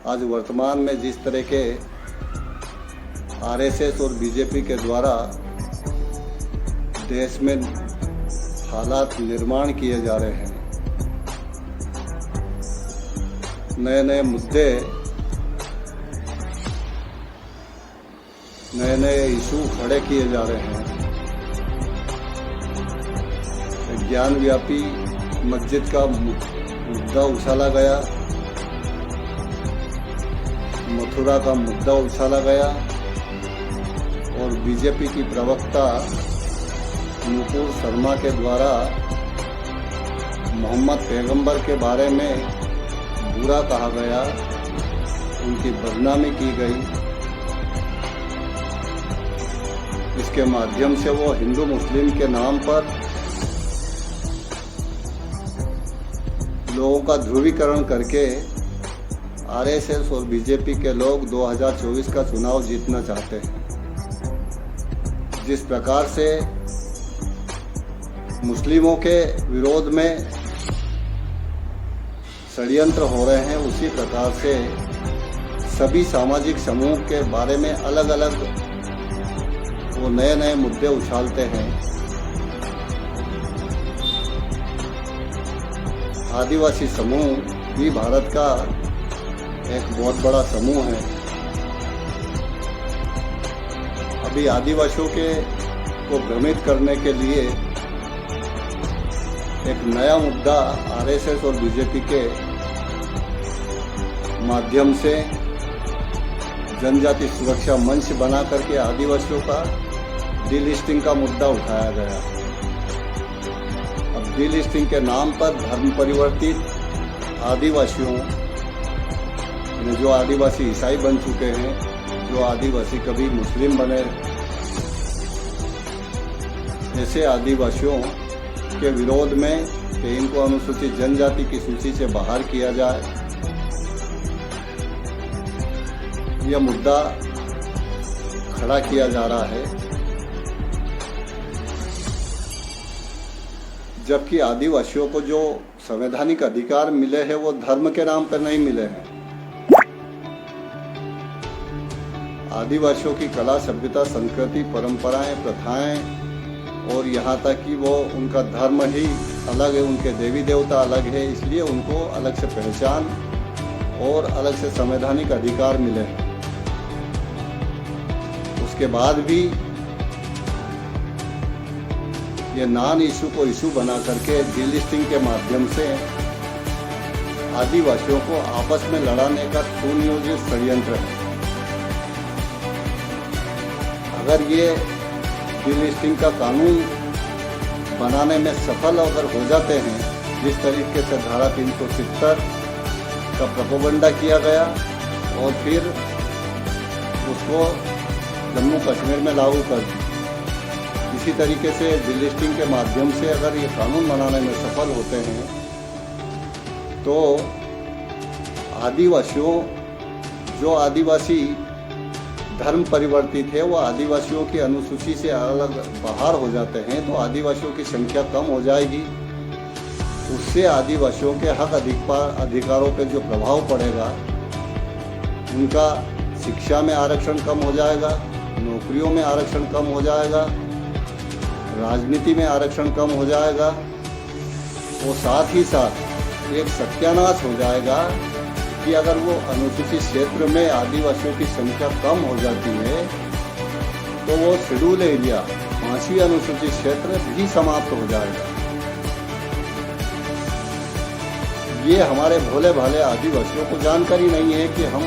आज वर्तमान में जिस तरह के आरएसएस और बीजेपी के द्वारा देश में हालात निर्माण किए जा रहे हैं, नए नए मुद्दे, नए नए इशू खड़े किए जा रहे हैं। ज्ञानव्यापी मस्जिद का मुद्दा उछाला गया, मथुरा का मुद्दा उछाला गया और बीजेपी की प्रवक्ता नुपुर शर्मा के द्वारा मोहम्मद पैगंबर के बारे में बुरा कहा गया, उनकी बदनामी की गई। इसके माध्यम से वो हिंदू मुस्लिम के नाम पर लोगों का ध्रुवीकरण करके आरएसएस और बीजेपी के लोग 2024 का चुनाव जीतना चाहते हैं। जिस प्रकार से मुस्लिमों के विरोध में षड्यंत्र हो रहे हैं, उसी प्रकार से सभी सामाजिक समूह के बारे में अलग अलग वो नए नए मुद्दे उछालते हैं। आदिवासी समूह भी भारत का एक बहुत बड़ा समूह है। अभी आदिवासियों को भ्रमित करने के लिए एक नया मुद्दा आरएसएस और बीजेपी के माध्यम से जनजाति सुरक्षा मंच बना करके आदिवासियों का डीलिस्टिंग का मुद्दा उठाया गया। अब डीलिस्टिंग के नाम पर धर्म परिवर्तित आदिवासियों, जो आदिवासी ईसाई बन चुके हैं, जो आदिवासी कभी मुस्लिम बने, ऐसे आदिवासियों के विरोध में कि इनको अनुसूचित जनजाति की सूची से बाहर किया जाए, यह मुद्दा खड़ा किया जा रहा है। जबकि आदिवासियों को जो संवैधानिक अधिकार मिले हैं वो धर्म के नाम पर नहीं मिले हैं। आदिवासियों की कला, सभ्यता, संस्कृति, परंपराएं, प्रथाएं और यहाँ तक कि वो उनका धर्म ही अलग है, उनके देवी देवता अलग है, इसलिए उनको अलग से पहचान और अलग से संवैधानिक अधिकार मिले हैं। उसके बाद भी ये नॉन इशू को इशू बना करके डीलिस्टिंग के माध्यम से आदिवासियों को आपस में लड़ाने का सुनियोजित षड्यंत्र है। अगर ये डीलिस्टिंग का कानून बनाने में सफल अगर हो जाते हैं, जिस तरीके से धारा 370 का प्रोपेगेंडा किया गया और फिर उसको जम्मू कश्मीर में लागू कर दी, इसी तरीके से डीलिस्टिंग के माध्यम से अगर ये कानून बनाने में सफल होते हैं तो आदिवासियों, जो आदिवासी धर्म परिवर्तित है, वो आदिवासियों की अनुसूची से अलग बाहर हो जाते हैं, तो आदिवासियों की संख्या कम हो जाएगी। उससे आदिवासियों के हक अधिकारों पर जो प्रभाव पड़ेगा, उनका शिक्षा में आरक्षण कम हो जाएगा, नौकरियों में आरक्षण कम हो जाएगा, राजनीति में आरक्षण कम हो जाएगा और साथ ही साथ एक सत्यानाश हो जाएगा कि अगर वो अनुसूचित क्षेत्र में आदिवासियों की संख्या कम हो जाती है तो वो शेड्यूल एरिया, 5वीं अनुसूचित क्षेत्र भी समाप्त हो जाएगा। ये हमारे भोले भाले आदिवासियों को जानकारी नहीं है कि हम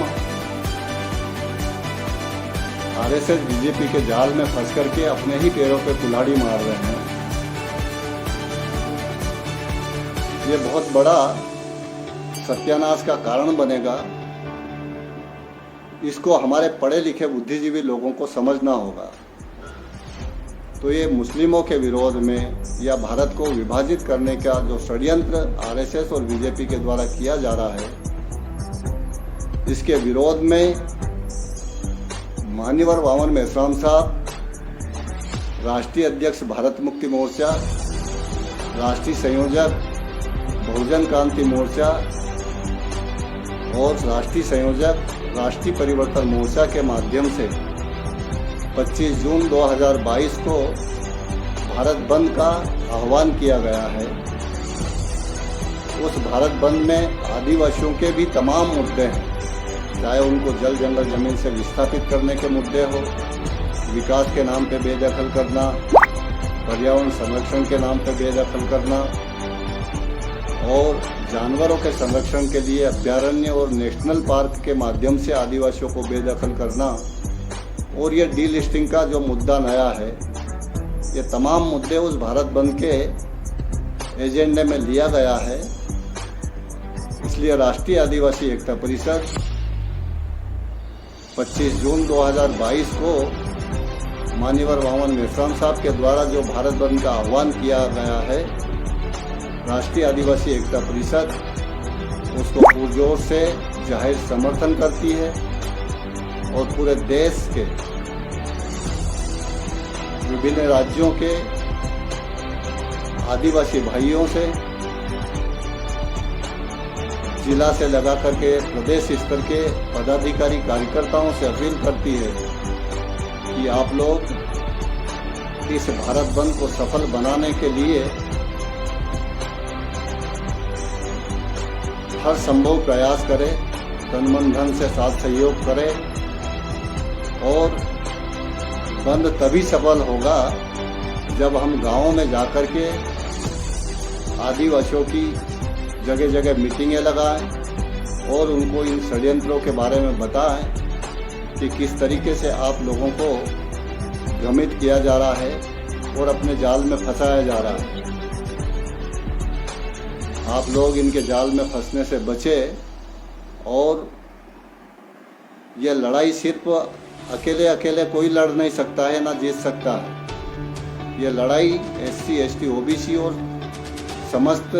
आरएसएस बीजेपी के जाल में फंस करके अपने ही पैरों पे कुल्हाड़ी मार रहे हैं। ये बहुत बड़ा सत्यानाश का कारण बनेगा। इसको हमारे पढ़े लिखे बुद्धिजीवी लोगों को समझना होगा। तो ये मुस्लिमों के विरोध में या भारत को विभाजित करने का जो षड्यंत्र आरएसएस और बीजेपी के द्वारा किया जा रहा है, इसके विरोध में मान्यवर वामन मेश्राम साहब, राष्ट्रीय अध्यक्ष भारत मुक्ति मोर्चा, राष्ट्रीय संयोजक बहुजन क्रांति मोर्चा और राष्ट्रीय संयोजक राष्ट्रीय परिवर्तन मोर्चा के माध्यम से 25 जून 2022 को भारत बंद का आह्वान किया गया है। उस भारत बंद में आदिवासियों के भी तमाम मुद्दे हैं, चाहे उनको जल जंगल जमीन से विस्थापित करने के मुद्दे हो, विकास के नाम पे बेदखल करना, पर्यावरण संरक्षण के नाम पे बेदखल करना और जानवरों के संरक्षण के लिए अभ्यारण्य और नेशनल पार्क के माध्यम से आदिवासियों को बेदखल करना, और ये डीलिस्टिंग का जो मुद्दा नया है, ये तमाम मुद्दे उस भारत बंद के एजेंडे में लिया गया है। इसलिए राष्ट्रीय आदिवासी एकता परिषद 25 जून 2022 को मान्यवर वामन मेश्राम साहब के द्वारा जो भारत बंद का आह्वान किया गया है, राष्ट्रीय आदिवासी एकता परिषद उसको पुरजोर से जाहिर समर्थन करती है और पूरे देश के विभिन्न राज्यों के आदिवासी भाइयों से, जिला से लगा करके प्रदेश स्तर के पदाधिकारी कार्यकर्ताओं से अपील करती है कि आप लोग इस भारत बंद को सफल बनाने के लिए हर संभव प्रयास करें, तन मन धन से साथ सहयोग करें और बंद तभी सफल होगा जब हम गांवों में जाकर के आदिवासियों की जगह जगह मीटिंगें लगाएं और उनको इन षड्यंत्रों के बारे में बताएं कि किस तरीके से आप लोगों को भ्रमित किया जा रहा है और अपने जाल में फंसाया जा रहा है। आप लोग इनके जाल में फंसने से बचें और ये लड़ाई सिर्फ अकेले अकेले कोई लड़ नहीं सकता है, ना जीत सकता है। ये लड़ाई SC, ST, OBC और समस्त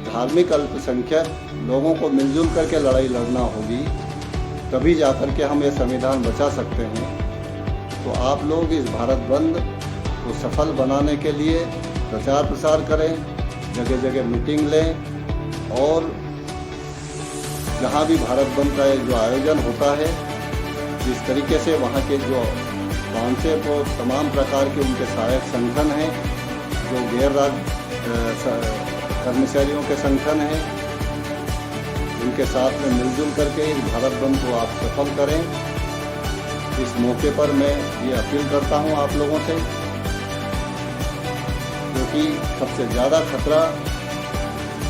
धार्मिक अल्पसंख्यक लोगों को मिलजुल करके लड़ाई लड़ना होगी, तभी जाकर के हम ये संविधान बचा सकते हैं। तो आप लोग इस भारत बंद को सफल बनाने के लिए प्रचार प्रसार करें, जगह जगह मीटिंग लें और जहाँ भी भारत बंद का जो आयोजन होता है, जिस तरीके से वहाँ के जो काउंसिल को तमाम प्रकार के उनके सहायक संगठन हैं, जो गैर राज्य कर्मचारियों के संगठन हैं, उनके साथ में मिलजुल करके इस भारत बंद को आप सफल करें। इस मौके पर मैं ये अपील करता हूँ आप लोगों से, क्योंकि सबसे ज़्यादा खतरा,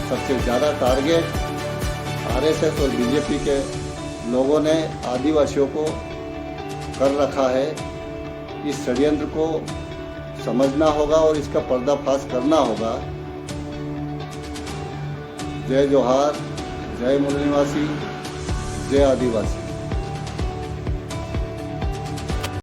सबसे ज़्यादा टारगेट आरएसएस और बीजेपी के लोगों ने आदिवासियों को कर रखा है। इस षड्यंत्र को समझना होगा और इसका पर्दाफाश करना होगा। जय जोहार, जय मूल निवासी, जय आदिवासी।